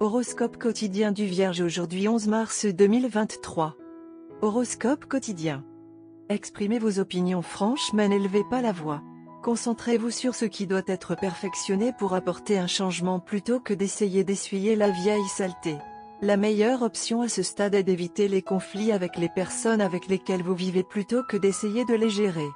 Horoscope quotidien du Vierge aujourd'hui 11 mars 2023. Horoscope quotidien. Exprimez vos opinions franches mais n'élevez pas la voix. Concentrez-vous sur ce qui doit être perfectionné pour apporter un changement plutôt que d'essayer d'essuyer la vieille saleté. La meilleure option à ce stade est d'éviter les conflits avec les personnes avec lesquelles vous vivez plutôt que d'essayer de les gérer.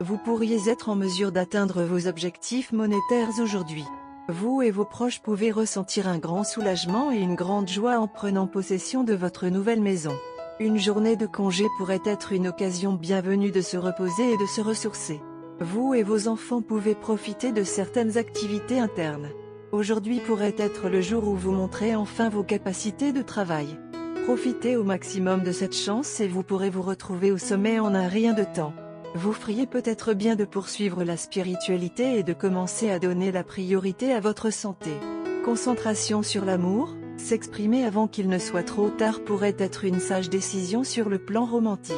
Vous pourriez être en mesure d'atteindre vos objectifs monétaires aujourd'hui. Vous et vos proches pouvez ressentir un grand soulagement et une grande joie en prenant possession de votre nouvelle maison. Une journée de congé pourrait être une occasion bienvenue de se reposer et de se ressourcer. Vous et vos enfants pouvez profiter de certaines activités internes. Aujourd'hui pourrait être le jour où vous montrez enfin vos capacités de travail. Profitez au maximum de cette chance et vous pourrez vous retrouver au sommet en un rien de temps. Vous feriez peut-être bien de poursuivre la spiritualité et de commencer à donner la priorité à votre santé. Concentration sur l'amour, s'exprimer avant qu'il ne soit trop tard pourrait être une sage décision sur le plan romantique.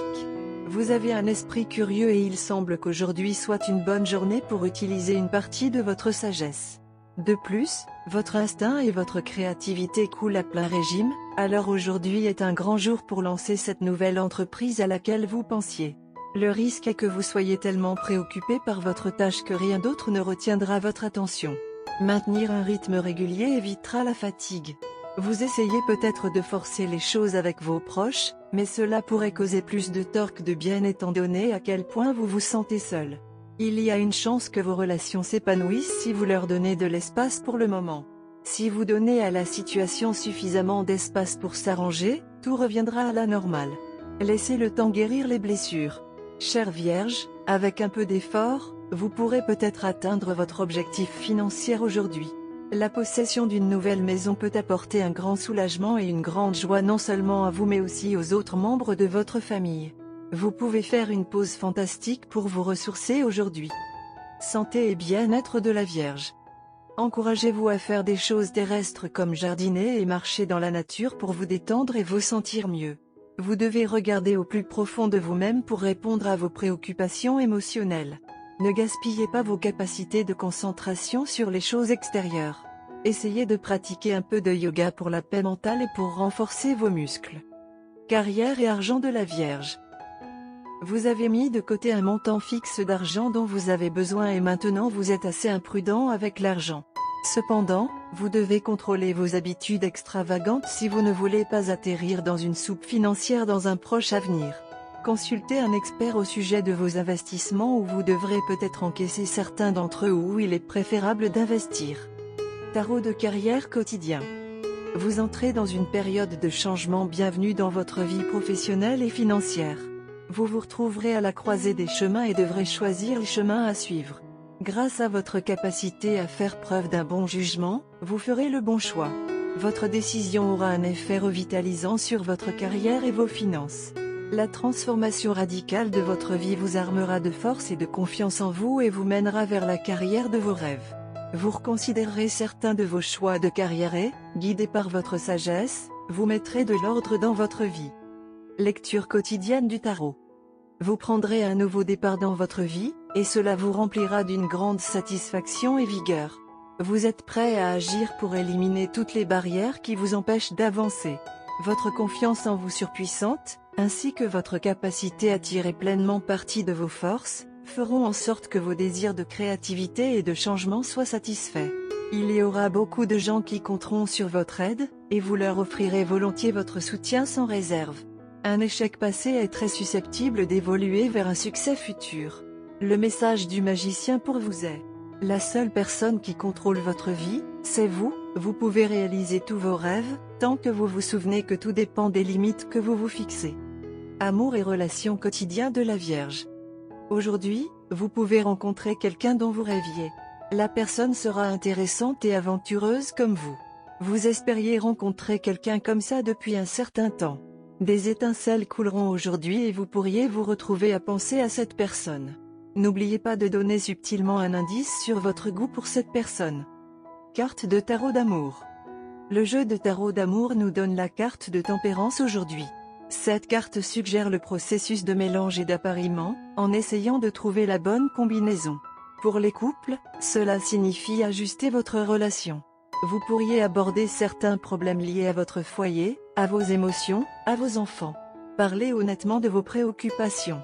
Vous avez un esprit curieux et il semble qu'aujourd'hui soit une bonne journée pour utiliser une partie de votre sagesse. De plus, votre instinct et votre créativité coulent à plein régime, alors aujourd'hui est un grand jour pour lancer cette nouvelle entreprise à laquelle vous pensiez. Le risque est que vous soyez tellement préoccupé par votre tâche que rien d'autre ne retiendra votre attention. Maintenir un rythme régulier évitera la fatigue. Vous essayez peut-être de forcer les choses avec vos proches, mais cela pourrait causer plus de tort que de bien étant donné à quel point vous vous sentez seul. Il y a une chance que vos relations s'épanouissent si vous leur donnez de l'espace pour le moment. Si vous donnez à la situation suffisamment d'espace pour s'arranger, tout reviendra à la normale. Laissez le temps guérir les blessures. Chère Vierge, avec un peu d'effort, vous pourrez peut-être atteindre votre objectif financier aujourd'hui. La possession d'une nouvelle maison peut apporter un grand soulagement et une grande joie non seulement à vous mais aussi aux autres membres de votre famille. Vous pouvez faire une pause fantastique pour vous ressourcer aujourd'hui. Santé et bien-être de la Vierge. Encouragez-vous à faire des choses terrestres comme jardiner et marcher dans la nature pour vous détendre et vous sentir mieux. Vous devez regarder au plus profond de vous-même pour répondre à vos préoccupations émotionnelles. Ne gaspillez pas vos capacités de concentration sur les choses extérieures. Essayez de pratiquer un peu de yoga pour la paix mentale et pour renforcer vos muscles. Carrière et argent de la Vierge. Vous avez mis de côté un montant fixe d'argent dont vous avez besoin et maintenant vous êtes assez imprudent avec l'argent. Cependant, vous devez contrôler vos habitudes extravagantes si vous ne voulez pas atterrir dans une soupe financière dans un proche avenir. Consultez un expert au sujet de vos investissements ou vous devrez peut-être encaisser certains d'entre eux où il est préférable d'investir. Tarot de carrière quotidien. Vous entrez dans une période de changement bienvenue dans votre vie professionnelle et financière. Vous vous retrouverez à la croisée des chemins et devrez choisir le chemin à suivre. Grâce à votre capacité à faire preuve d'un bon jugement, vous ferez le bon choix. Votre décision aura un effet revitalisant sur votre carrière et vos finances. La transformation radicale de votre vie vous armera de force et de confiance en vous et vous mènera vers la carrière de vos rêves. Vous reconsidérerez certains de vos choix de carrière et, guidé par votre sagesse, vous mettrez de l'ordre dans votre vie. Lecture quotidienne du tarot. Vous prendrez un nouveau départ dans votre vie, et cela vous remplira d'une grande satisfaction et vigueur. Vous êtes prêt à agir pour éliminer toutes les barrières qui vous empêchent d'avancer. Votre confiance en vous surpuissante, ainsi que votre capacité à tirer pleinement parti de vos forces, feront en sorte que vos désirs de créativité et de changement soient satisfaits. Il y aura beaucoup de gens qui compteront sur votre aide, et vous leur offrirez volontiers votre soutien sans réserve. Un échec passé est très susceptible d'évoluer vers un succès futur. Le message du magicien pour vous est: la seule personne qui contrôle votre vie, c'est vous. Vous pouvez réaliser tous vos rêves, tant que vous vous souvenez que tout dépend des limites que vous vous fixez. Amour et relations quotidiens de la Vierge. Aujourd'hui, vous pouvez rencontrer quelqu'un dont vous rêviez. La personne sera intéressante et aventureuse comme vous. Vous espériez rencontrer quelqu'un comme ça depuis un certain temps. Des étincelles couleront aujourd'hui et vous pourriez vous retrouver à penser à cette personne. N'oubliez pas de donner subtilement un indice sur votre goût pour cette personne. Carte de tarot d'amour. Le jeu de tarot d'amour nous donne la carte de tempérance aujourd'hui. Cette carte suggère le processus de mélange et d'appariement, en essayant de trouver la bonne combinaison. Pour les couples, cela signifie ajuster votre relation. Vous pourriez aborder certains problèmes liés à votre foyer, à vos émotions, à vos enfants. Parlez honnêtement de vos préoccupations.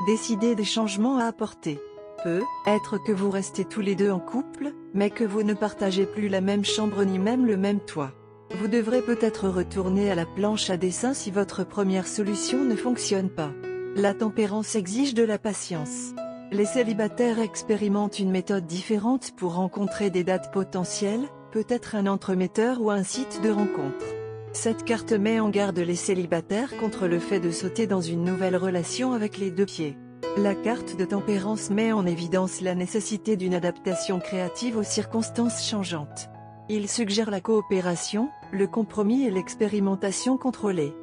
Décidez des changements à apporter. Peut être que vous restez tous les deux en couple, mais que vous ne partagez plus la même chambre ni même le même toit. Vous devrez peut-être retourner à la planche à dessin si votre première solution ne fonctionne pas. La tempérance exige de la patience. Les célibataires expérimentent une méthode différente pour rencontrer des dates potentielles, peut-être un entremetteur ou un site de rencontre. Cette carte met en garde les célibataires contre le fait de sauter dans une nouvelle relation avec les deux pieds. La carte de tempérance met en évidence la nécessité d'une adaptation créative aux circonstances changeantes. Il suggère la coopération, le compromis et l'expérimentation contrôlée.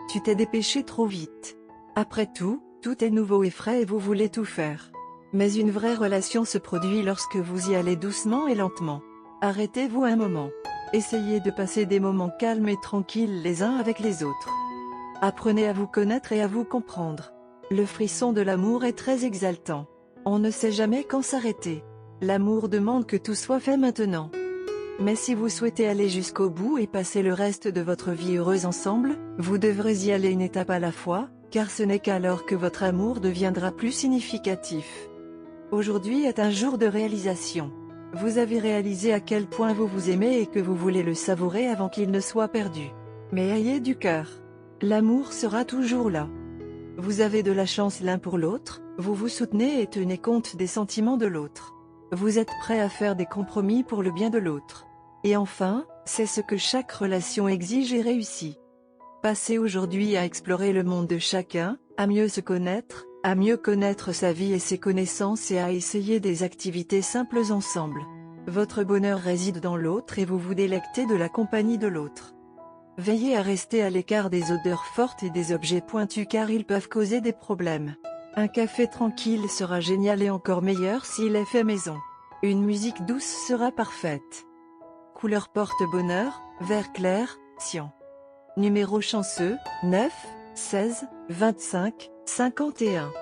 Tu t'es dépêché trop vite. Après tout est nouveau et frais et vous voulez tout faire. Mais une vraie relation se produit lorsque vous y allez doucement et lentement. Arrêtez-vous un moment. Essayez de passer des moments calmes et tranquilles les uns avec les autres. Apprenez à vous connaître et à vous comprendre. Le frisson de l'amour est très exaltant. On ne sait jamais quand s'arrêter. L'amour demande que tout soit fait maintenant. Mais si vous souhaitez aller jusqu'au bout et passer le reste de votre vie heureuse ensemble, vous devrez y aller une étape à la fois, car ce n'est qu'alors que votre amour deviendra plus significatif. Aujourd'hui est un jour de réalisation. Vous avez réalisé à quel point vous vous aimez et que vous voulez le savourer avant qu'il ne soit perdu. Mais ayez du cœur. L'amour sera toujours là. Vous avez de la chance l'un pour l'autre, vous vous soutenez et tenez compte des sentiments de l'autre. Vous êtes prêt à faire des compromis pour le bien de l'autre. Et enfin, c'est ce que chaque relation exige et réussit. Passez aujourd'hui à explorer le monde de chacun, à mieux se connaître, à mieux connaître sa vie et ses connaissances et à essayer des activités simples ensemble. Votre bonheur réside dans l'autre et vous vous délectez de la compagnie de l'autre. Veillez à rester à l'écart des odeurs fortes et des objets pointus car ils peuvent causer des problèmes. Un café tranquille sera génial et encore meilleur s'il est fait maison. Une musique douce sera parfaite. Couleur porte-bonheur, vert clair, cyan. Numéro chanceux, 9, 16, 25, 51.